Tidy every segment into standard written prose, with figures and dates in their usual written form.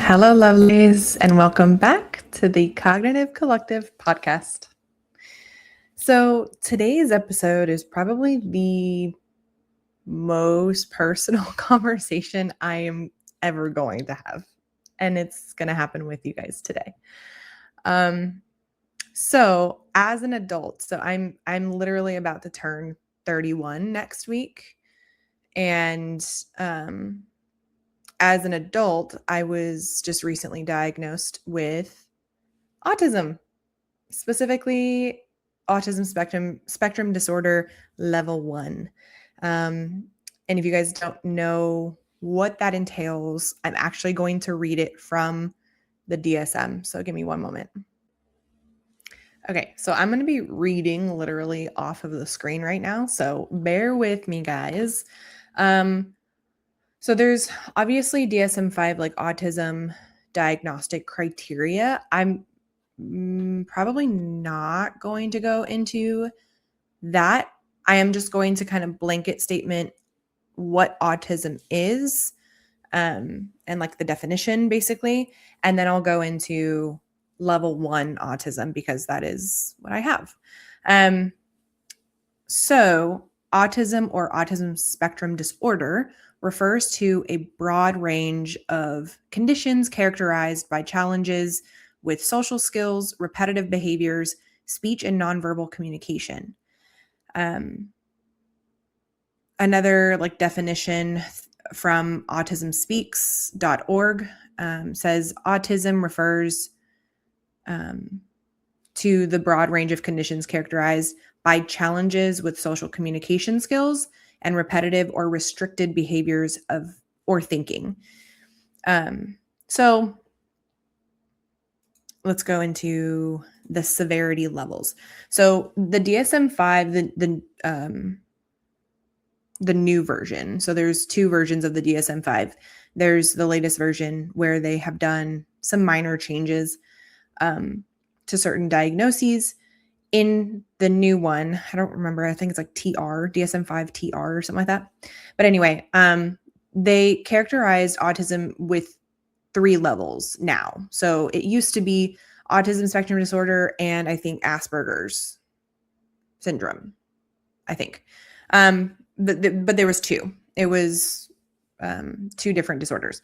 Hello, lovelies, and welcome back to the Cognitive Collective podcast. So, today's episode is probably the most personal conversation I am ever going to have, and it's going to happen with you guys today. So as an adult, I'm literally about to turn 31 next week, and as an adult, I was just recently diagnosed with autism, specifically Autism Spectrum Disorder Level 1. And if you guys don't know what that entails, I'm actually going to read it from the DSM. So give me one moment. Okay, so I'm going to be reading literally off of the screen right now. So bear with me, guys. So there's obviously DSM-5, like autism diagnostic criteria. I'm probably not going to go into that. I am just going to kind of blanket statement what autism is, and like the definition basically. And then I'll go into level 1 autism because that is what I have. So autism or autism spectrum disorder refers to a broad range of conditions characterized by challenges with social skills, repetitive behaviors, speech and nonverbal communication. Another like definition from autismspeaks.org says autism refers to the broad range of conditions characterized by challenges with social communication skills and repetitive or restricted behaviors or thinking. So let's go into the severity levels. So the DSM-5, the new version. So there's two versions of the DSM-5. There's the latest version where they have done some minor changes to certain diagnoses. In the new one, I don't remember, I think it's like DSM-5 TR or something like that. But anyway, they characterized autism with 3 levels now. So it used to be autism spectrum disorder and I think Asperger's syndrome, I think. But there was 2. It was 2 different disorders.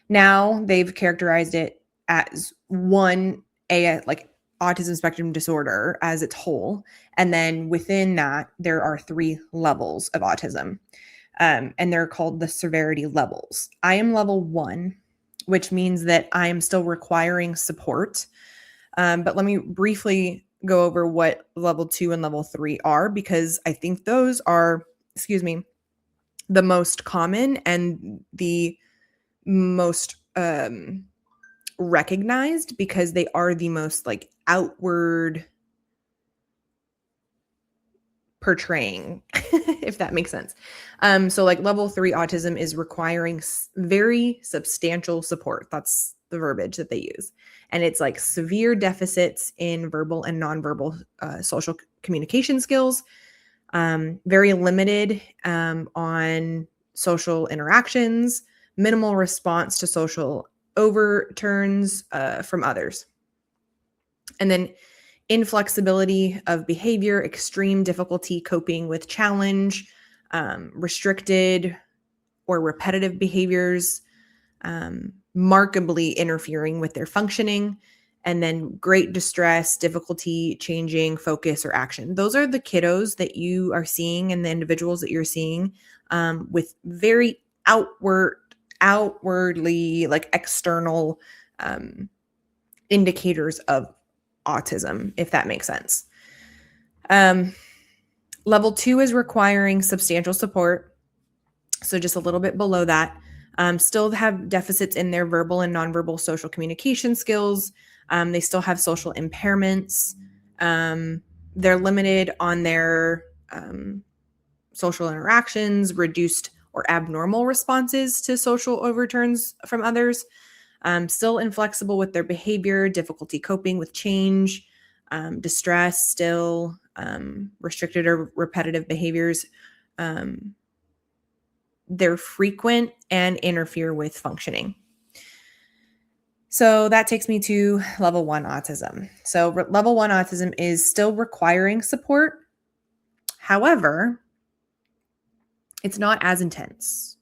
Now they've characterized it as one, like autism spectrum disorder as its whole. And then within that, there are 3 levels of autism. And they're called the severity levels. I am level 1, which means that I am still requiring support. But let me briefly go over what level 2 and level 3 are, because I think those are, the most common and the most recognized, because they are the most like outward portraying, if that makes sense. So like level 3 autism is requiring very substantial support. That's the verbiage that they use. And it's like severe deficits in verbal and nonverbal social communication skills, very limited on social interactions, minimal response to social overturns from others. And then inflexibility of behavior, extreme difficulty coping with challenge, restricted or repetitive behaviors, markedly interfering with their functioning, and then great distress, difficulty changing focus or action. Those are the kiddos that you are seeing and the individuals that you're seeing with very outwardly like external indicators of autism, if that makes sense. Level 2 is requiring substantial support. So just a little bit below that. Still have deficits in their verbal and nonverbal social communication skills. They still have social impairments. They're limited on their social interactions, reduced or abnormal responses to social overturns from others. Still inflexible with their behavior, difficulty coping with change, distress, still restricted or repetitive behaviors. They're frequent and interfere with functioning. So that takes me to level 1 autism. So level 1 autism is still requiring support. However, it's not as intense,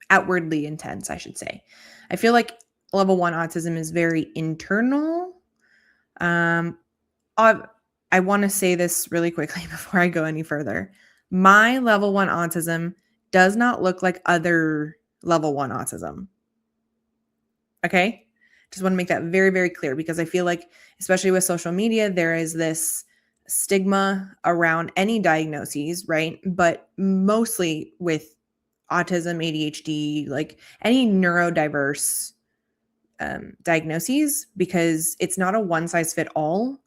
outwardly intense, I should say. I feel like level 1 autism is very internal. Um, I want to say this really quickly before I go any further. My level 1 autism does not look like other level 1 autism. Okay? Just want to make that very, very clear because I feel like, especially with social media, there is this stigma around any diagnoses, right? But mostly with autism, ADHD, like any neurodiverse diagnoses, because it's not a one size fit all.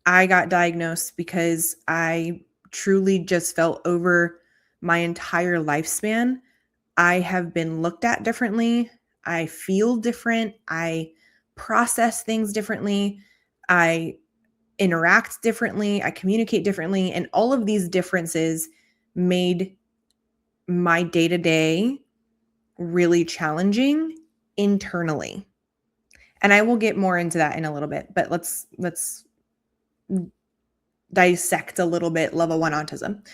I got diagnosed because I truly just felt over my entire lifespan I have been looked at differently. I feel different. I process things differently. I interact differently. I communicate differently. And all of these differences made my day to day really challenging internally. And I will get more into that in a little bit, but let's dissect a little bit level 1 autism.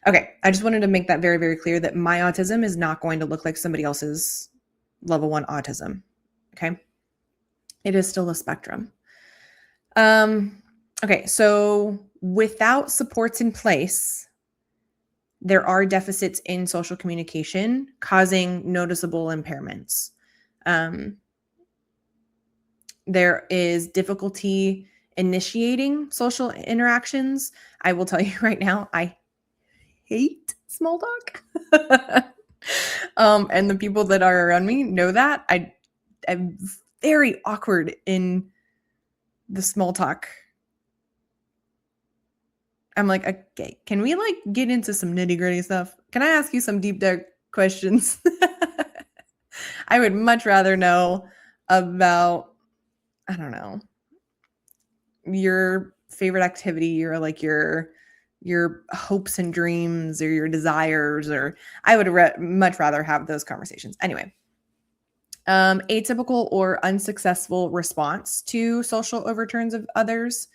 Okay, I just wanted to make that very, very clear that my autism is not going to look like somebody else's level 1 autism. Okay, it is still a spectrum. Okay, so without supports in place, there are deficits in social communication causing noticeable impairments. There is difficulty initiating social interactions. I will tell you right now, I hate small talk. And the people that are around me know that. I'm very awkward in the small talk. I'm like, okay, can we like get into some nitty gritty stuff? Can I ask you some deep dark questions? I would much rather know about, I don't know, your favorite activity or like your hopes and dreams or your desires, or I would much rather have those conversations. Anyway, atypical or unsuccessful response to social overturns of others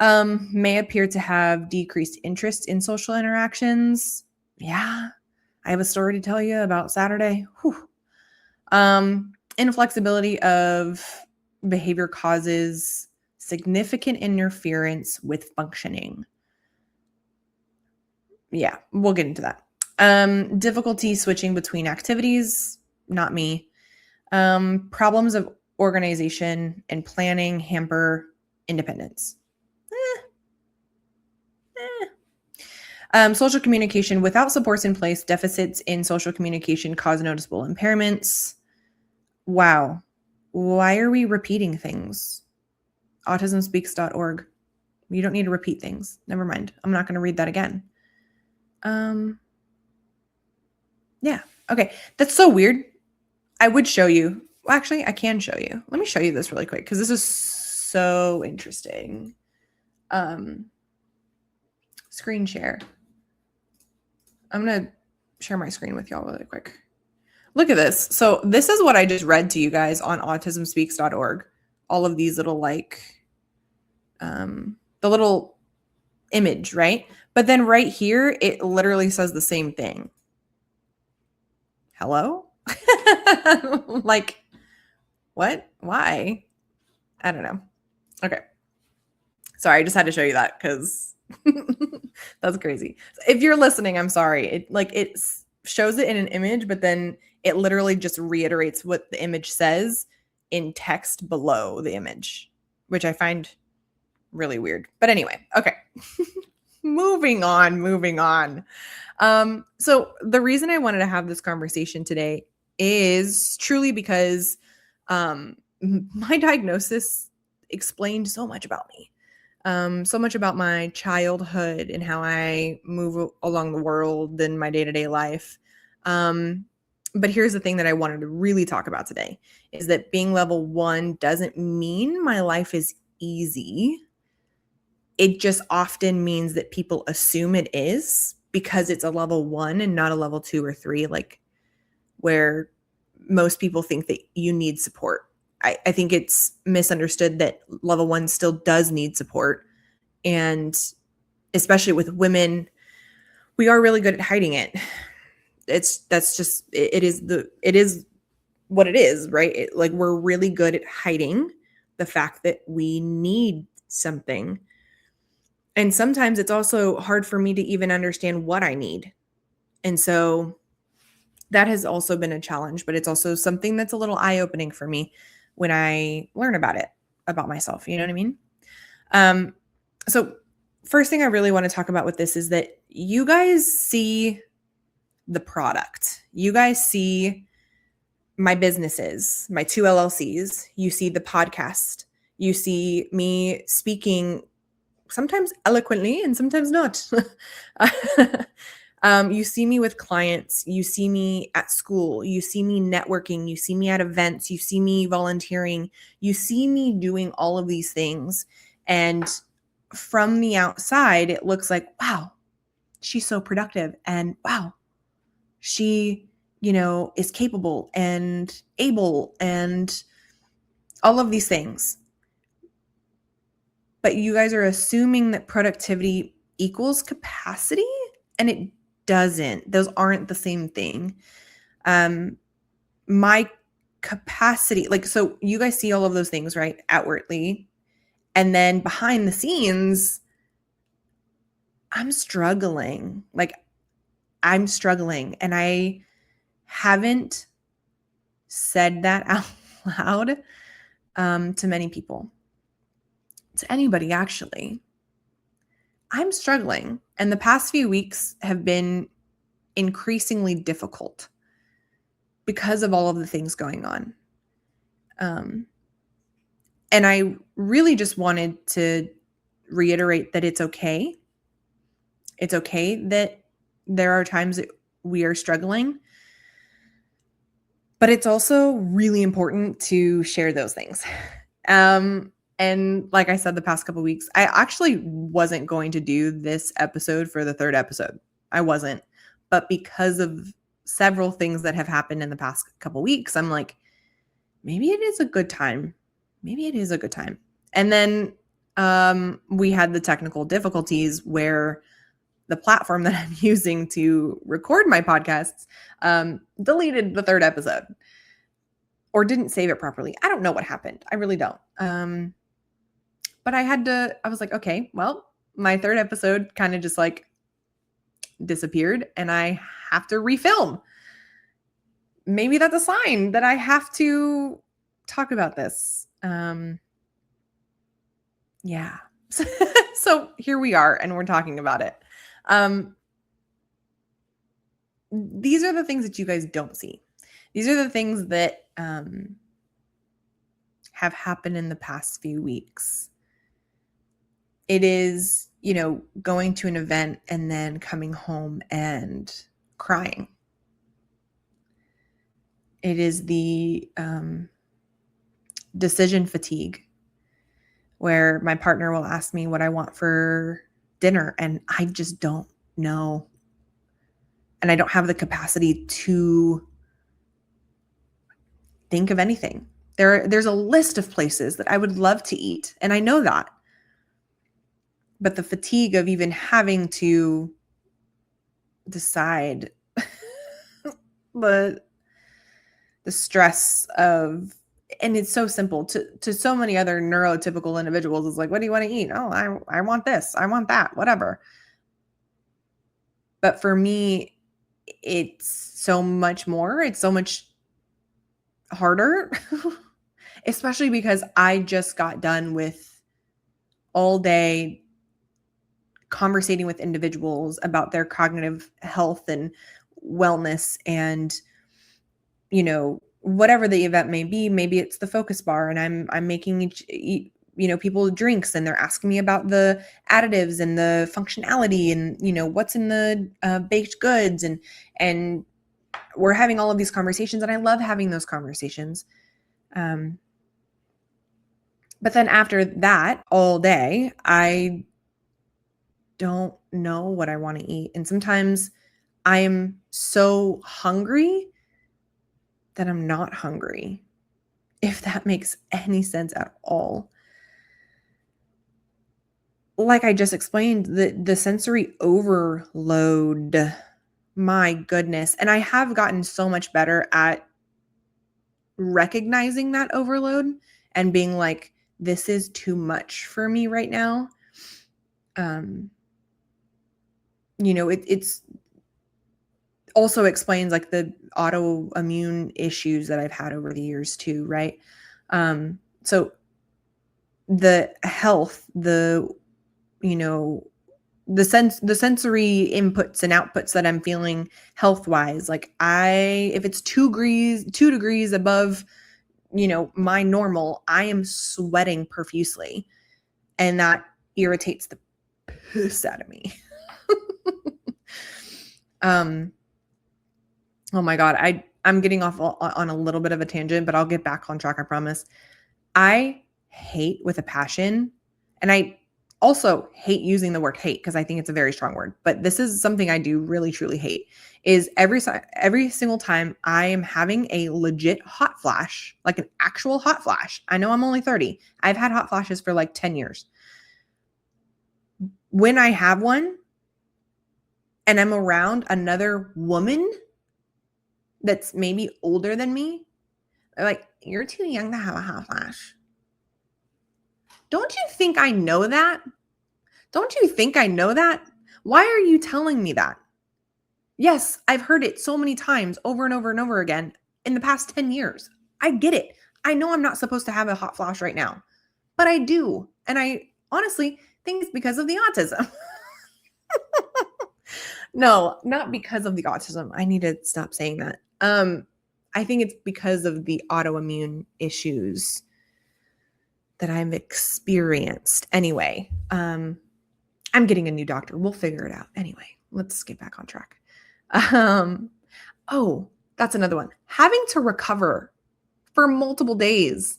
may appear to have decreased interest in social interactions. Yeah, I have a story to tell you about Saturday. Whew. Inflexibility of behavior causes significant interference with functioning. Yeah, we'll get into that. Difficulty switching between activities, not me. Problems of organization and planning hamper independence. Social communication without supports in place, deficits in social communication cause noticeable impairments. Wow. Why are we repeating things? Autismspeaks.org. You don't need to repeat things. Never mind. I'm not going to read that again. Yeah. Okay. That's so weird. I would show you. Well, actually, I can show you. Let me show you this really quick because this is so interesting. Screen share. I'm going to share my screen with y'all really quick. Look at this. So this is what I just read to you guys on autismspeaks.org. All of these little like, the little image, right? But then right here, it literally says the same thing. Hello? Like, what? Why? I don't know. Okay. Sorry, I just had to show you that because that's crazy. If you're listening, I'm sorry. It shows it in an image, but then it literally just reiterates what the image says in text below the image, which I find really weird. But anyway, okay. moving on. So the reason I wanted to have this conversation today is truly because my diagnosis explained so much about me. So much about my childhood and how I move along the world and my day-to-day life. But here's the thing that I wanted to really talk about today is that being level 1 doesn't mean my life is easy. It just often means that people assume it is because it's a level 1 and not a level 2 or 3, like where most people think that you need support. I think it's misunderstood that level 1 still does need support. And especially with women, we are really good at hiding it. It is what it is, right? Like, we're really good at hiding the fact that we need something. And sometimes it's also hard for me to even understand what I need. And so that has also been a challenge, but it's also something that's a little eye-opening for me when I learn about it, about myself. You know what I mean? So first thing I really want to talk about with this is that you guys see the product. You guys see my businesses, my 2 LLCs. You see the podcast. You see me speaking sometimes eloquently and sometimes not. You see me with clients. You see me at school. You see me networking. You see me at events. You see me volunteering. You see me doing all of these things. And from the outside, it looks like, wow, she's so productive. And wow, she, is capable and able and all of these things. But you guys are assuming that productivity equals capacity, and it doesn't. Those aren't the same thing. My capacity, so you guys see all of those things, right? Outwardly. And then behind the scenes, I'm struggling. And I haven't said that out loud to many people, to anybody actually. I'm struggling, and the past few weeks have been increasingly difficult because of all of the things going on. And I really just wanted to reiterate that it's okay. It's okay that there are times that we are struggling, but it's also really important to share those things. And like I said, the past couple of weeks, I actually wasn't going to do this episode for the 3rd episode. I wasn't. But because of several things that have happened in the past couple of weeks, I'm like, maybe it is a good time. And then we had the technical difficulties where the platform that I'm using to record my podcasts deleted the 3rd episode or didn't save it properly. I don't know what happened. I really don't. But I was like, okay, well, my 3rd episode kind of just disappeared and I have to refilm. Maybe that's a sign that I have to talk about this. Yeah. So here we are and we're talking about it. These are the things that you guys don't see. These are the things that have happened in the past few weeks. It is, going to an event and then coming home and crying. It is the decision fatigue where my partner will ask me what I want for dinner and I just don't know. And I don't have the capacity to think of anything. There's a list of places that I would love to eat, and I know that. But the fatigue of even having to decide, the stress of, and it's so simple to so many other neurotypical individuals. It's like, what do you want to eat? Oh, I want this, I want that, whatever. But for me, it's so much more. It's so much harder, especially because I just got done with all day conversating with individuals about their cognitive health and wellness and, whatever the event may be. Maybe it's the focus bar and I'm making people drinks and they're asking me about the additives and the functionality and, what's in the baked goods and we're having all of these conversations and I love having those conversations. But then after that all day, I don't know what I want to eat. And sometimes I am so hungry that I'm not hungry, if that makes any sense at all. Like I just explained, the sensory overload, my goodness. And I have gotten so much better at recognizing that overload and being like, this is too much for me right now. It's also explains like the autoimmune issues that I've had over the years too, right? So the health, the sensory inputs and outputs that I'm feeling health wise, like if it's 2 degrees above, my normal, I am sweating profusely, and that irritates the piss out of me. Oh my God, I'm getting off on a little bit of a tangent, but I'll get back on track, I promise. I hate with a passion, and I also hate using the word hate because I think it's a very strong word, but this is something I do really truly hate, is every single time I am having a legit hot flash, like an actual hot flash. I know I'm only 30. I've had hot flashes for like 10 years. When I have one and I'm around another woman that's maybe older than me, they're like, you're too young to have a hot flash. Don't you think I know that? Don't you think I know that? Why are you telling me that? Yes, I've heard it so many times over and over and over again in the past 10 years. I get it. I know I'm not supposed to have a hot flash right now, but I do. And I honestly think it's because of the autism. No, not because of the autism. I need to stop saying that. I think it's because of the autoimmune issues that I've experienced. Anyway, I'm getting a new doctor. We'll figure it out. Anyway, let's get back on track. Oh, that's another one. Having to recover for multiple days.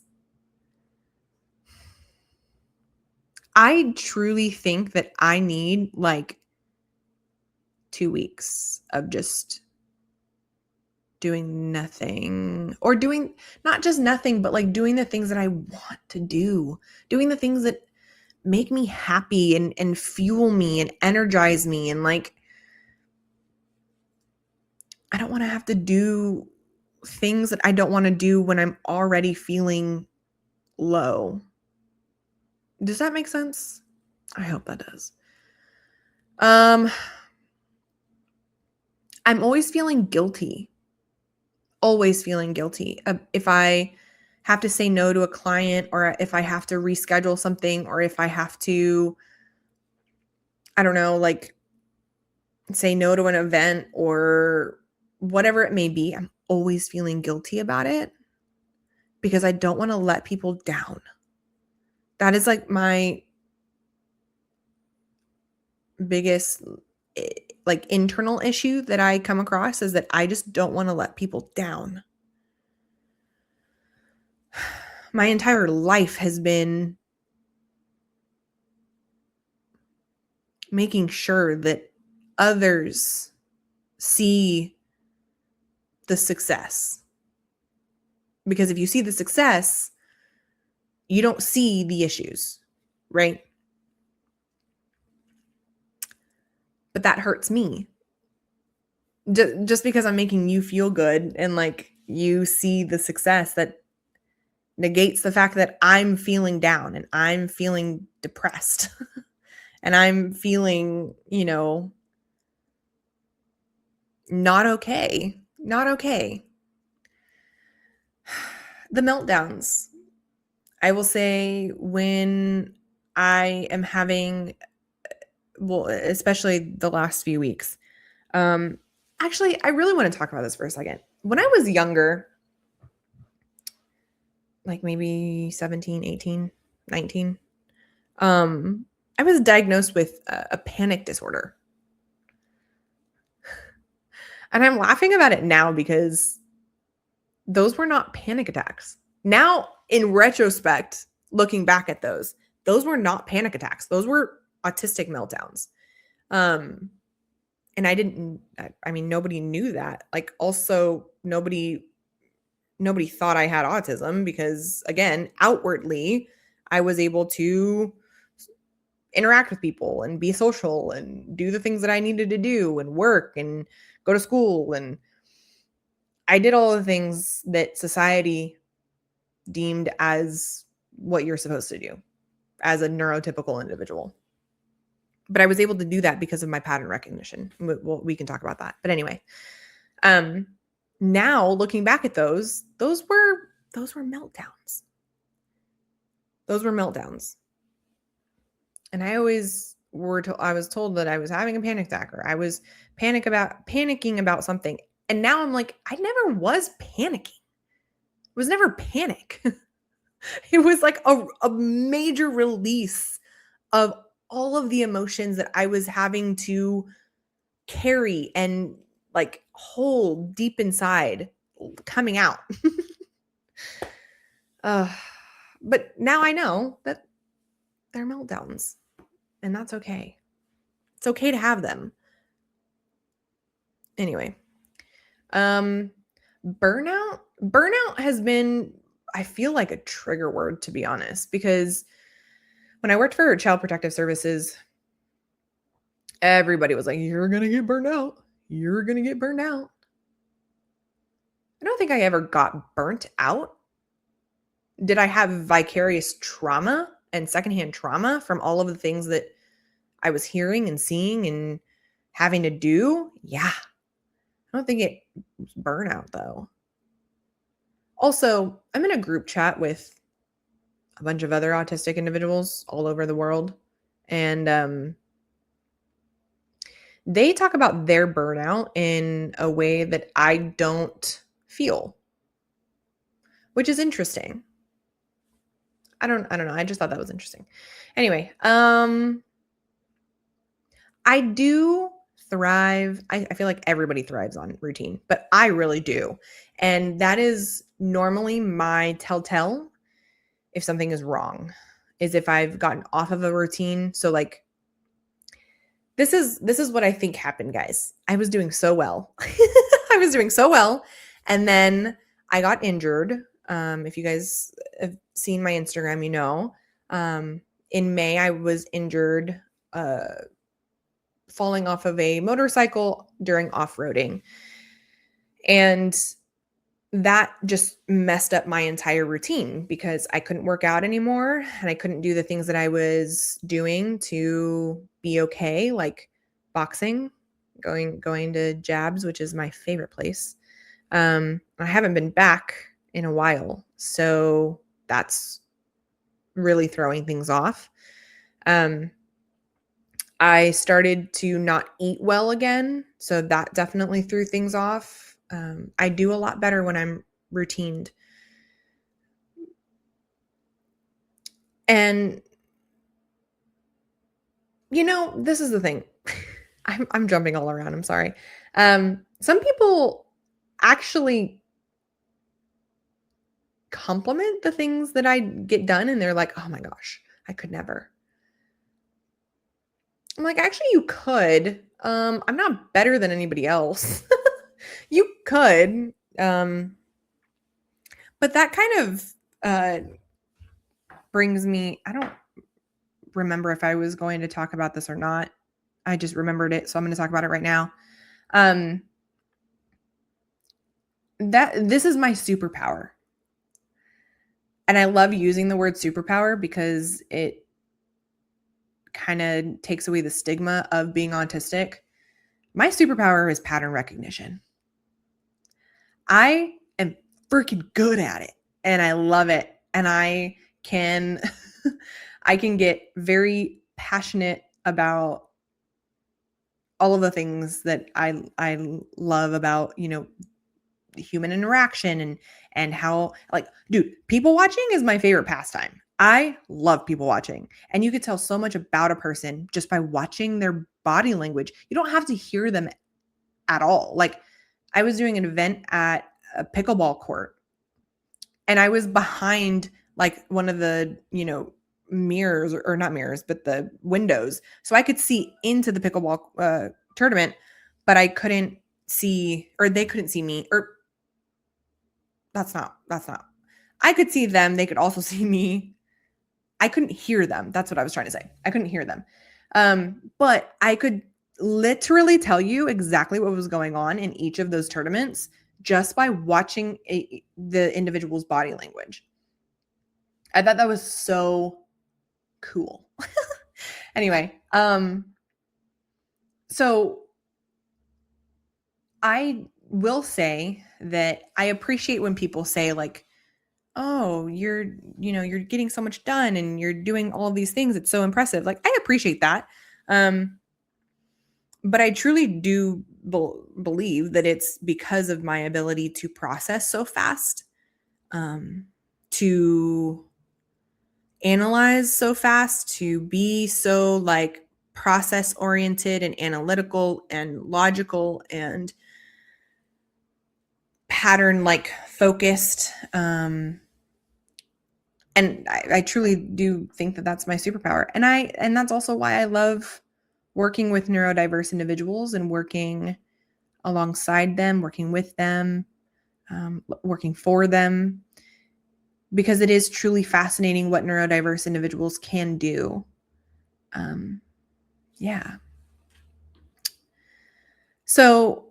I truly think that I need like 2 weeks of just doing nothing, or doing not just nothing, but like doing the things that I want to do, doing the things that make me happy and fuel me and energize me. And like, I don't want to have to do things that I don't want to do when I'm already feeling low. Does that make sense? I hope that does. I'm always feeling guilty. Always feeling guilty. If I have to say no to a client, or if I have to reschedule something, or if I have to, I don't know, like say no to an event or whatever it may be, I'm always feeling guilty about it because I don't want to let people down. That is like my biggest like internal issue that I come across, is that I just don't want to let people down. My entire life has been making sure that others see the success. Because if you see the success, you don't see the issues, right? But that hurts me. Just because I'm making you feel good and like you see the success, that negates the fact that I'm feeling down and I'm feeling depressed and I'm feeling, not okay. Not okay. The meltdowns. I will say when I am having, well, especially the last few weeks. Actually, I really want to talk about this for a second. When I was younger, like maybe 17, 18, 19, I was diagnosed with a panic disorder. And I'm laughing about it now because those were not panic attacks. Now, in retrospect, looking back at those were not panic attacks. Those were autistic meltdowns. And I mean, nobody knew that. Like, also, nobody nobody thought I had autism because, again, outwardly, I was able to interact with people and be social and do the things that I needed to do and work and go to school. And I did all the things that society deemed as what you're supposed to do as a neurotypical individual. But I was able to do that because of my pattern recognition. We can talk about that. But anyway, now looking back at those were meltdowns. Those were meltdowns. And I was told that I was having a panic attack, or I was panicking about something. And now I'm like, I never was panicking. It was never panic. It was like a major release of all of the emotions that I was having to carry and like hold deep inside coming out. But now I know that they're meltdowns, and that's okay. It's okay to have them. Anyway, burnout has been, I feel like, a trigger word, to be honest, because when I worked for Child Protective Services, everybody was like, you're going to get burned out. You're going to get burned out. I don't think I ever got burnt out. Did I have vicarious trauma and secondhand trauma from all of the things that I was hearing and seeing and having to do? Yeah. I don't think it was burnout, though. Also, I'm in a group chat with a bunch of other autistic individuals all over the world. And they talk about their burnout in a way that I don't feel, which is interesting. I don't know. I just thought that was interesting. Anyway, I do thrive. I feel like everybody thrives on routine, but I really do. And that is normally my telltale if something is wrong, is if I've gotten off of a routine. So like, this is what I think happened, guys. I was doing so well. I was doing so well. And then I got injured. If you guys have seen my Instagram, you know, in May, I was injured, falling off of a motorcycle during off-roading. And that just messed up my entire routine because I couldn't work out anymore and I couldn't do the things that I was doing to be okay, like boxing, going to Jabs, which is my favorite place. I haven't been back in a while, so that's really throwing things off. I started to not eat well again, so that definitely threw things off. I do a lot better when I'm routined. And, you know, this is the thing. I'm jumping all around. I'm sorry. Some people actually compliment the things that I get done, and they're like, oh my gosh, I could never. I'm like, actually, you could. I'm not better than anybody else. You could. But that kind of brings me, I don't remember if I was going to talk about this or not. I just remembered it, so I'm going to talk about it right now. This is my superpower. And I love using the word superpower because it kind of takes away the stigma of being autistic. My superpower is pattern recognition. I am freaking good at it and I love it. And I can get very passionate about all of the things that I love about, you know, human interaction and how, like, dude, people watching is my favorite pastime. I love people watching. And you could tell so much about a person just by watching their body language. You don't have to hear them at all. Like, I was doing an event at a pickleball court and I was behind like one of the, you know, mirrors, or not mirrors, but the windows. So I could see into the pickleball tournament, but I couldn't see, or they couldn't see me, or that's not. I could see them. They could also see me. I couldn't hear them. That's what I was trying to say. I couldn't hear them. But I could literally tell you exactly what was going on in each of those tournaments just by watching the individual's body language. I thought that was so cool. Anyway, so I will say that I appreciate when people say like, oh, you're getting so much done and you're doing all these things. It's so impressive. Like, I appreciate that. But I truly do believe that it's because of my ability to process so fast, to analyze so fast, to be so like process oriented and analytical and logical and pattern like focused. And I truly do think that that's my superpower. And that's also why I love working with neurodiverse individuals and working alongside them, working with them, working for them, because it is truly fascinating what neurodiverse individuals can do. Yeah. So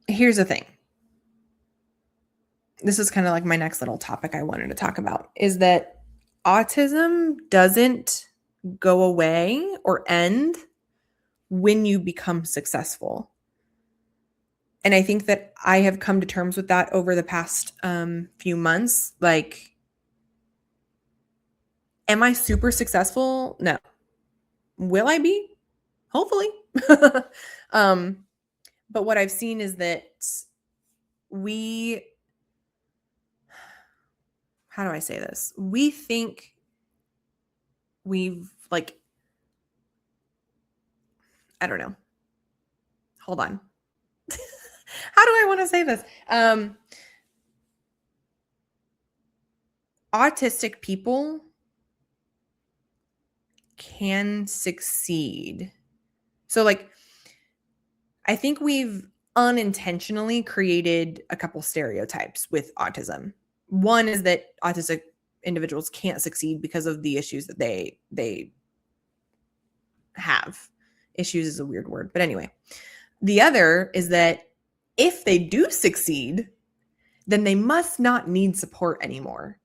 here's the thing. This is kind of like my next little topic I wanted to talk about, is that autism doesn't go away or end when you become successful. And I think that I have come to terms with that over the past few months. Like, am I super successful? No. Will I be? Hopefully. But what I've seen is that how do I say this? We think we've like, I don't know. Hold on. How do I want to say this? Autistic people can succeed. So like, I think we've unintentionally created a couple stereotypes with autism. One is that autistic individuals can't succeed because of the issues that they have. Issues is a weird word, but anyway. The other is that if they do succeed, then they must not need support anymore.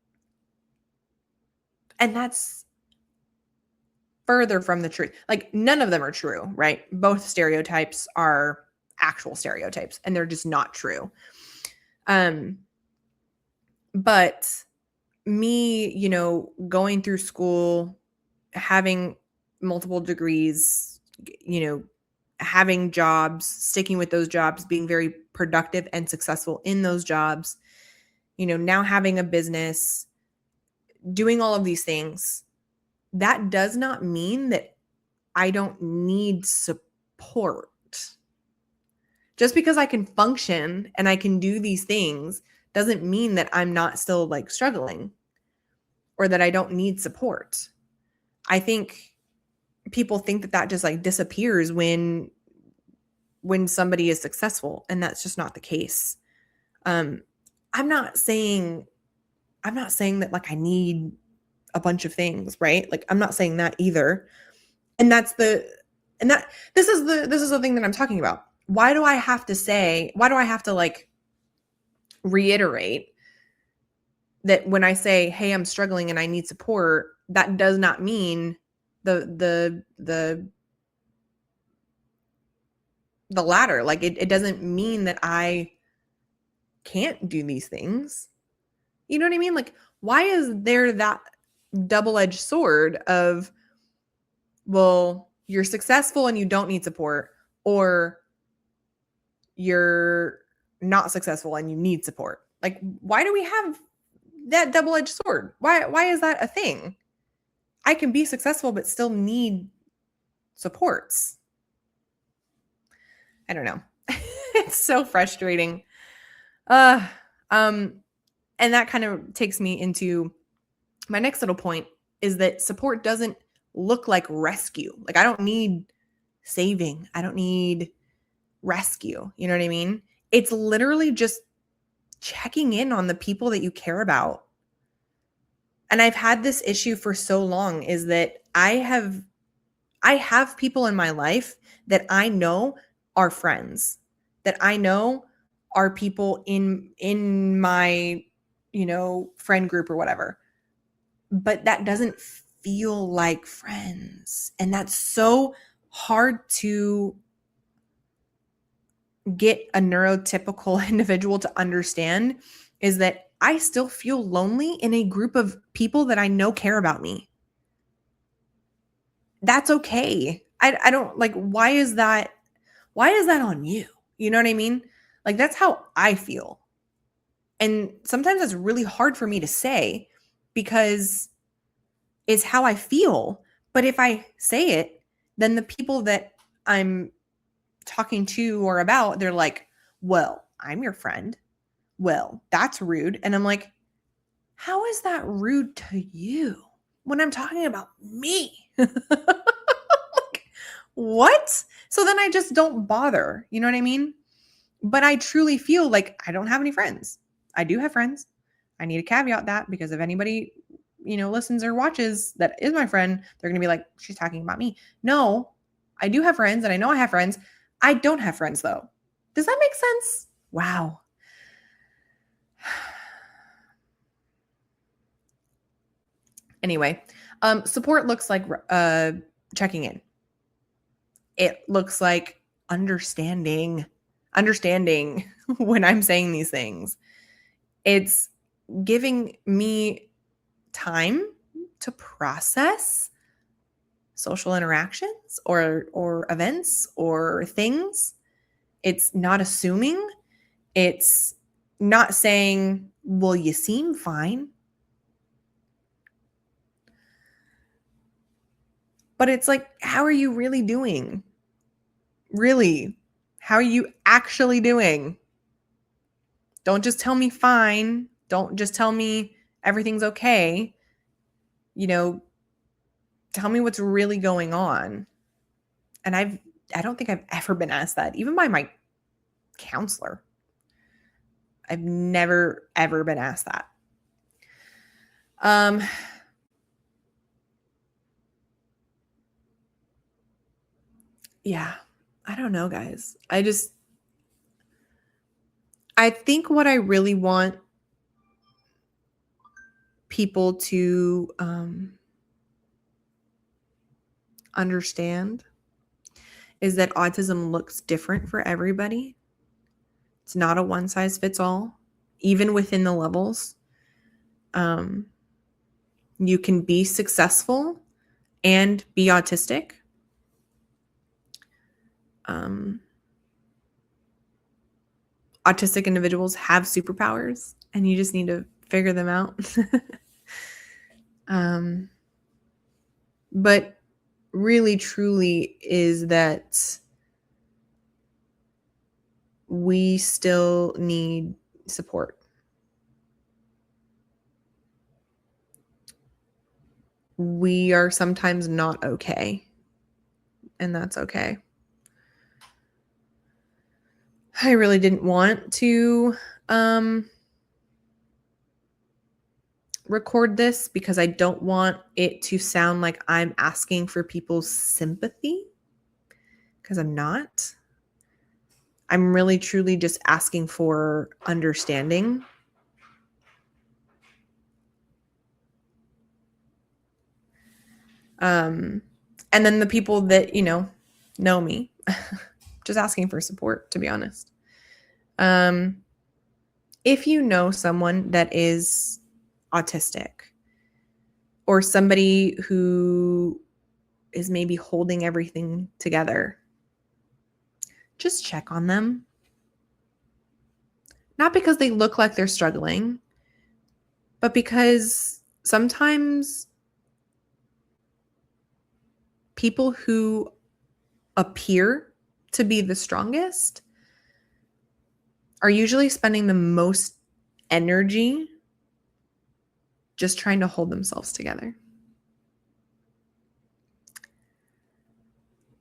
And that's further from the truth. Like, none of them are true, right? Both stereotypes are actual stereotypes and they're just not true. But me, going through school, having multiple degrees, having jobs, sticking with those jobs, being very productive and successful in those jobs, now having a business, doing all of these things, that does not mean that I don't need support. Just because I can function and I can do these things doesn't mean that I'm not still like struggling or that I don't need support. I think people think that just like disappears when somebody is successful, and that's just not the case. I'm not saying that like I need a bunch of things, right? Like, I'm not saying that either. And this is the thing that I'm talking about. Why do I have to like reiterate that when I say, hey, I'm struggling and I need support, that does not mean the latter. Like, it doesn't mean that I can't do these things. You know what I mean? Like, why is there that double-edged sword of, well, you're successful and you don't need support, or you're not successful and you need support? Like, why do we have that double-edged sword? Why is that a thing? I can be successful but still need supports. I don't know. It's so frustrating. And that kind of takes me into my next little point, is that support doesn't look like rescue. Like, I don't need saving. I don't need rescue. You know what I mean? It's literally just checking in on the people that you care about. And I've had this issue for so long, is that I have people in my life that I know are friends, that I know are people in my, friend group or whatever. But that doesn't feel like friends. And that's so hard to get a neurotypical individual to understand, is that I still feel lonely in a group of people that I know care about me. That's okay. I don't like, why is that on you? You know what I mean? Like, that's how I feel. And sometimes it's really hard for me to say, because it's how I feel. But if I say it, then the people that I'm talking to or about, they're like, well, I'm your friend. Well, that's rude. And I'm like, how is that rude to you when I'm talking about me? Like, what? So then I just don't bother. You know what I mean? But I truly feel like I don't have any friends. I do have friends. I need to caveat that, because if anybody, listens or watches that is my friend, they're going to be like, she's talking about me. No, I do have friends, and I know I have friends. I don't have friends, though. Does that make sense? Wow. Anyway, support looks like checking in. It looks like understanding when I'm saying these things. It's giving me time to process social interactions or events or things. It's not assuming. It's not saying, well, you seem fine. But it's like, how are you really doing? Really? How are you actually doing? Don't just tell me fine. Don't just tell me everything's okay. Tell me what's really going on. And I don't think I've ever been asked that, even by my counselor. I've never, ever been asked that. Yeah, I don't know, guys. I think what I really want people to understand is that autism looks different for everybody. It's not a one size fits all, even within the levels. You can be successful and be autistic. Autistic individuals have superpowers, and you just need to figure them out. But really, truly is that we still need support. We are sometimes not okay, and that's okay. I really didn't want to record this, because I don't want it to sound like I'm asking for people's sympathy, because I'm not. I'm really truly just asking for understanding. And then the people that, know me, just asking for support, to be honest. If you know someone that is autistic, or somebody who is maybe holding everything together, just check on them. Not because they look like they're struggling, but because sometimes people who appear to be the strongest are usually spending the most energy just trying to hold themselves together.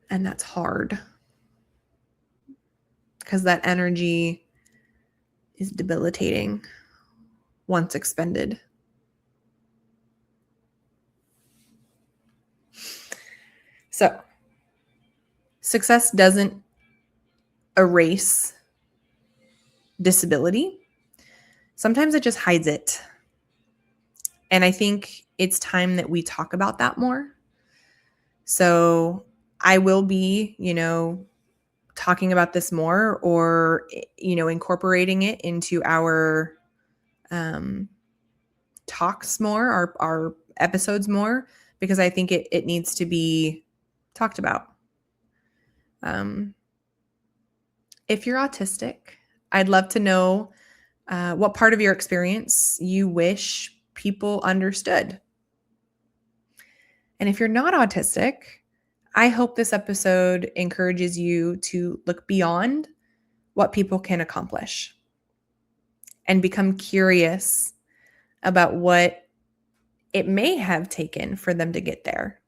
And that's hard. because that energy is debilitating once expended. So, success doesn't erase disability. Sometimes it just hides it. And I think it's time that we talk about that more. So I will be, talking about this more, or, incorporating it into our talks more, our episodes more, because I think it needs to be talked about. If you're autistic, I'd love to know what part of your experience you wish people understood. And if you're not autistic, I hope this episode encourages you to look beyond what people can accomplish and become curious about what it may have taken for them to get there.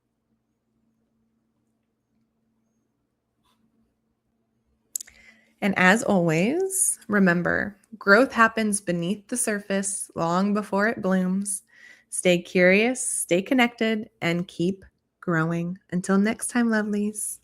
And as always, remember, growth happens beneath the surface long before it blooms. Stay curious, stay connected, and keep growing. Until next time, lovelies.